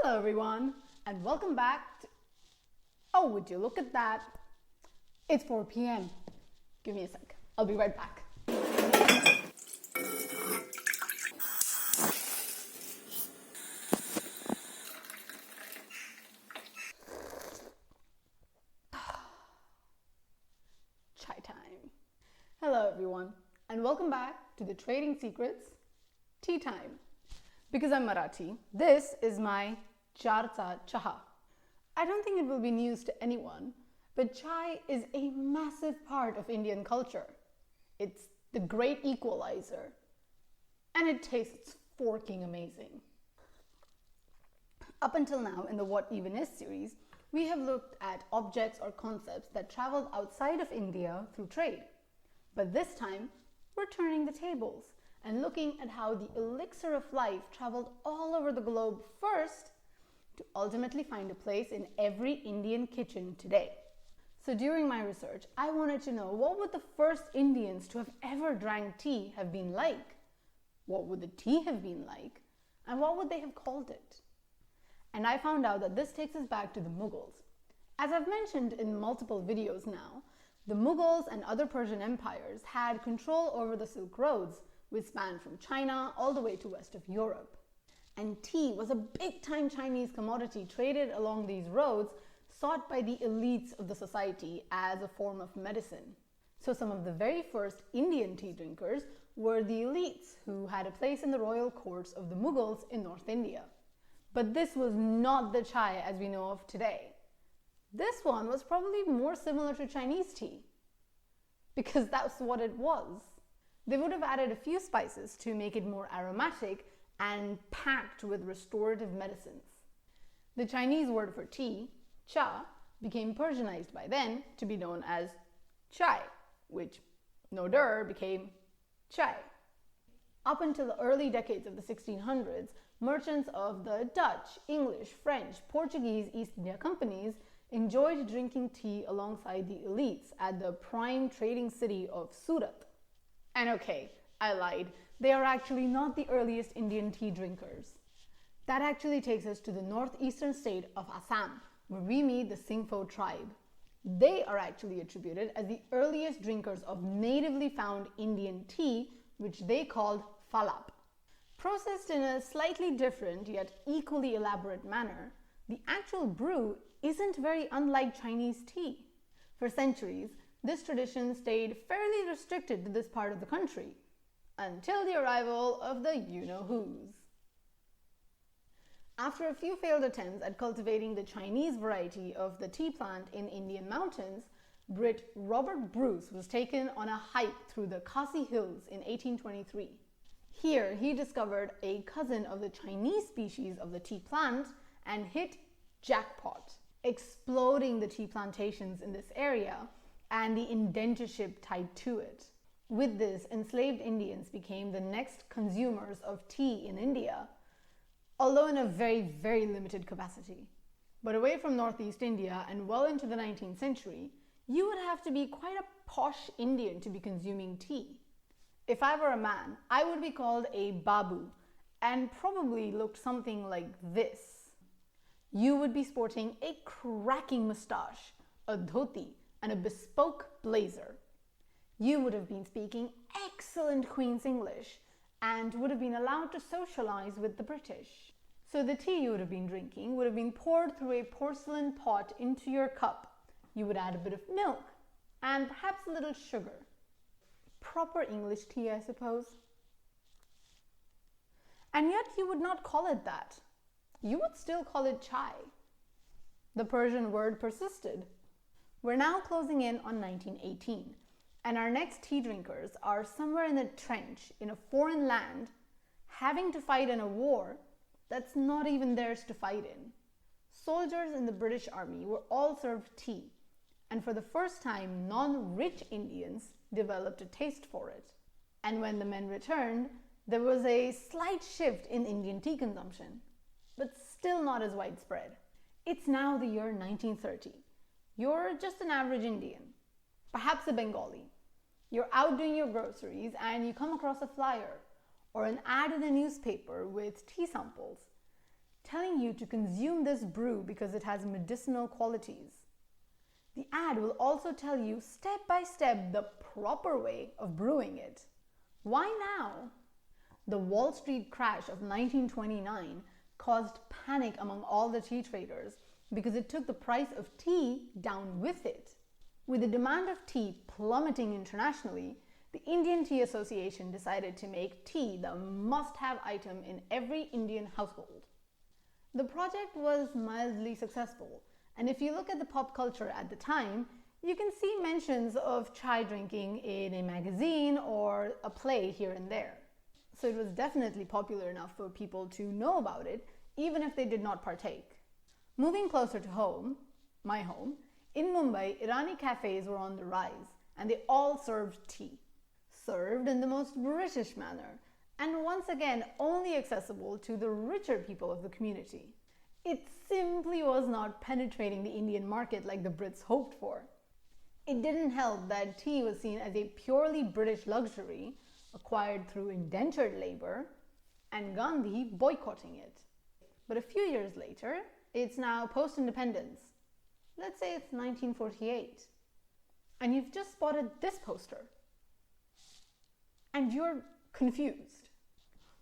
Hello everyone, and welcome back to... Oh, would you look at that? It's 4 p.m. Give me a sec. I'll be right back. Chai time. Hello everyone, and welcome back to the Trading Secrets Tea Time. Because I'm Marathi, this is my Charcha Chaha. I don't think it will be news to anyone, but chai is a massive part of Indian culture. It's the great equalizer, and it tastes forking amazing. Up until now, in the What Even Is series, we have looked at objects or concepts that traveled outside of India through trade. But this time, we're turning the tables and looking at how the elixir of life traveled all over the globe first to ultimately find a place in every Indian kitchen today. So during my research, I wanted to know what would the first Indians to have ever drank tea have been like? What would the tea have been like? And what would they have called it? And I found out that this takes us back to the Mughals. As I've mentioned in multiple videos now, the Mughals and other Persian empires had control over the Silk Roads, which spanned from China all the way to west of Europe. And tea was a big-time Chinese commodity traded along these roads, sought by the elites of the society as a form of medicine. So some of the very first Indian tea drinkers were the elites who had a place in the royal courts of the Mughals in North India. But this was not the chai as we know of today. This one was probably more similar to Chinese tea, because that's what it was. They would have added a few spices to make it more aromatic and packed with restorative medicines. The Chinese word for tea, cha, became Persianized by then to be known as chai, which became chai. Up until the early decades of the 1600s, merchants of the Dutch, English, French, Portuguese East India companies enjoyed drinking tea alongside the elites at the prime trading city of Surat. And okay, I lied. They are actually not the earliest Indian tea drinkers. That actually takes us to the northeastern state of Assam, where we meet the Singpho tribe. They are actually attributed as the earliest drinkers of natively found Indian tea, which they called falap. Processed in a slightly different yet equally elaborate manner, the actual brew isn't very unlike Chinese tea. For centuries, this tradition stayed fairly restricted to this part of the country, until the arrival of the you-know-whos. After a few failed attempts at cultivating the Chinese variety of the tea plant in Indian mountains, Brit Robert Bruce was taken on a hike through the Khasi Hills in 1823. Here, he discovered a cousin of the Chinese species of the tea plant and hit jackpot, exploding the tea plantations in this area and the indentureship tied to it. With this, enslaved Indians became the next consumers of tea in India, although in a very, very limited capacity. But away from Northeast India and well into the 19th century, you would have to be quite a posh Indian to be consuming tea. If I were a man, I would be called a babu and probably looked something like this. You would be sporting a cracking moustache, a dhoti, and a bespoke blazer. You would have been speaking excellent Queen's English and would have been allowed to socialize with the British. So the tea you would have been drinking would have been poured through a porcelain pot into your cup. You would add a bit of milk and perhaps a little sugar. Proper English tea, I suppose. And yet you would not call it that. You would still call it chai. The Persian word persisted. We're now closing in on 1918, and our next tea drinkers are somewhere in the trench in a foreign land, having to fight in a war that's not even theirs to fight in. Soldiers in the British Army were all served tea, and for the first time, non-rich Indians developed a taste for it. And when the men returned, there was a slight shift in Indian tea consumption, but still not as widespread. It's now the year 1930. You're just an average Indian, perhaps a Bengali. You're out doing your groceries and you come across a flyer or an ad in a newspaper with tea samples. telling you to consume this brew because it has medicinal qualities. The ad will also tell you step by step the proper way of brewing it. Why now? The Wall Street crash of 1929 caused panic among all the tea traders because it took the price of tea down with it. With the demand of tea plummeting internationally, the Indian Tea Association decided to make tea the must-have item in every Indian household. The project was mildly successful, and if you look at the pop culture at the time, you can see mentions of chai drinking in a magazine or a play here and there. So it was definitely popular enough for people to know about it, even if they did not partake. Moving closer to home, my home, in Mumbai, Irani cafes were on the rise, and they all served tea. Served in the most British manner, and once again only accessible to the richer people of the community. It simply was not penetrating the Indian market like the Brits hoped for. It didn't help that tea was seen as a purely British luxury acquired through indentured labor, and Gandhi boycotting it. But a few years later, it's now post-independence. Let's say it's 1948, and you've just spotted this poster, and you're confused.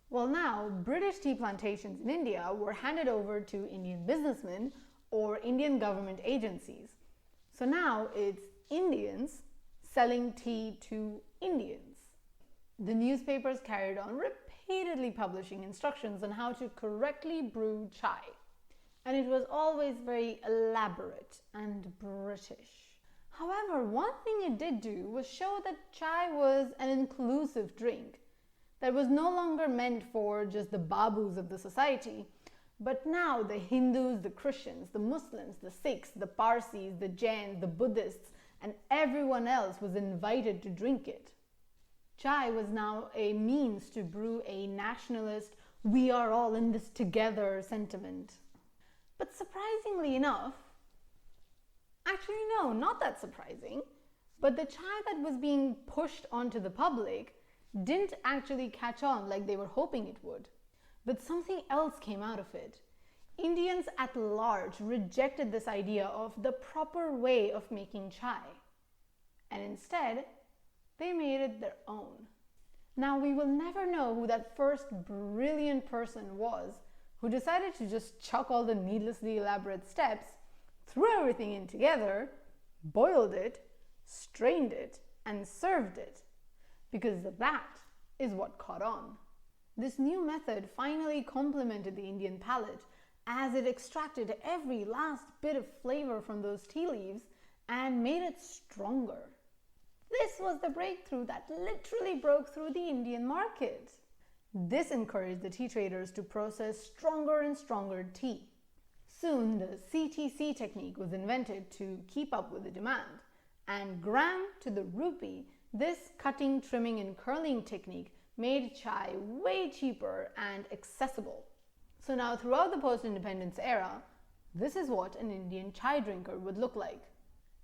Well, now, British tea plantations in India were handed over to Indian businessmen or Indian government agencies. So now it's Indians selling tea to Indians. The newspapers carried on repeatedly publishing instructions on how to correctly brew chai. And it was always very elaborate and British. However, one thing it did do was show that chai was an inclusive drink that was no longer meant for just the babus of the society, but now the Hindus, the Christians, the Muslims, the Sikhs, the Parsis, the Jains, the Buddhists, and everyone else was invited to drink it. Chai was now a means to brew a nationalist, we are all in this together sentiment. But surprisingly enough, actually no, not that surprising, but the chai that was being pushed onto the public didn't actually catch on like they were hoping it would. But something else came out of it. Indians at large rejected this idea of the proper way of making chai, and instead they made it their own. Now, we will never know who that first brilliant person was who decided to just chuck all the needlessly elaborate steps, threw everything in together, boiled it, strained it, and served it, because that is what caught on. This new method finally complemented the Indian palate as it extracted every last bit of flavor from those tea leaves and made it stronger. This was the breakthrough that literally broke through the Indian market. This encouraged the tea traders to process stronger and stronger tea. Soon, the CTC technique was invented to keep up with the demand, and gram to the rupee, this cutting, trimming, and curling technique made chai way cheaper and accessible. So now, throughout the post-independence era, this is what an Indian chai drinker would look like.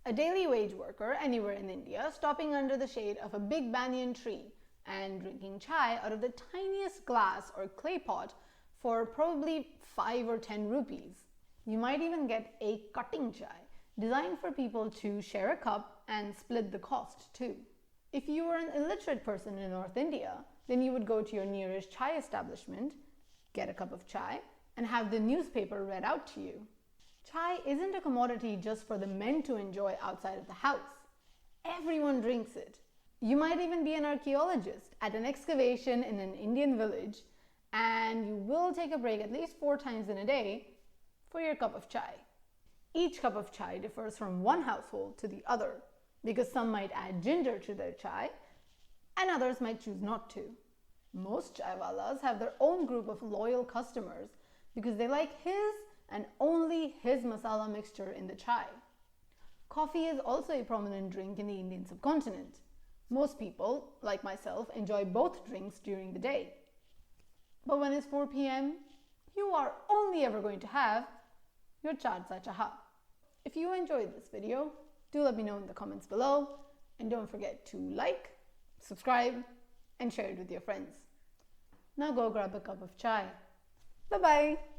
A daily wage worker anywhere in India stopping under the shade of a big banyan tree and drinking chai out of the tiniest glass or clay pot for probably 5 or 10 rupees. You might even get a cutting chai, designed for people to share a cup and split the cost too. If you were an illiterate person in North India, then you would go to your nearest chai establishment, get a cup of chai, and have the newspaper read out to you. Chai isn't a commodity just for the men to enjoy outside of the house. Everyone drinks it. You might even be an archaeologist at an excavation in an Indian village, and you will take a break at least 4 times in a day for your cup of chai. Each cup of chai differs from one household to the other, because some might add ginger to their chai, and others might choose not to. Most chaiwalas have their own group of loyal customers because they like his and only his masala mixture in the chai. Coffee is also a prominent drink in the Indian subcontinent. Most people, like myself, enjoy both drinks during the day. But when it's 4 p.m., you are only ever going to have your chai chaha. If you enjoyed this video, do let me know in the comments below, and don't forget to like, subscribe, and share it with your friends. Now go grab a cup of chai. Bye-bye.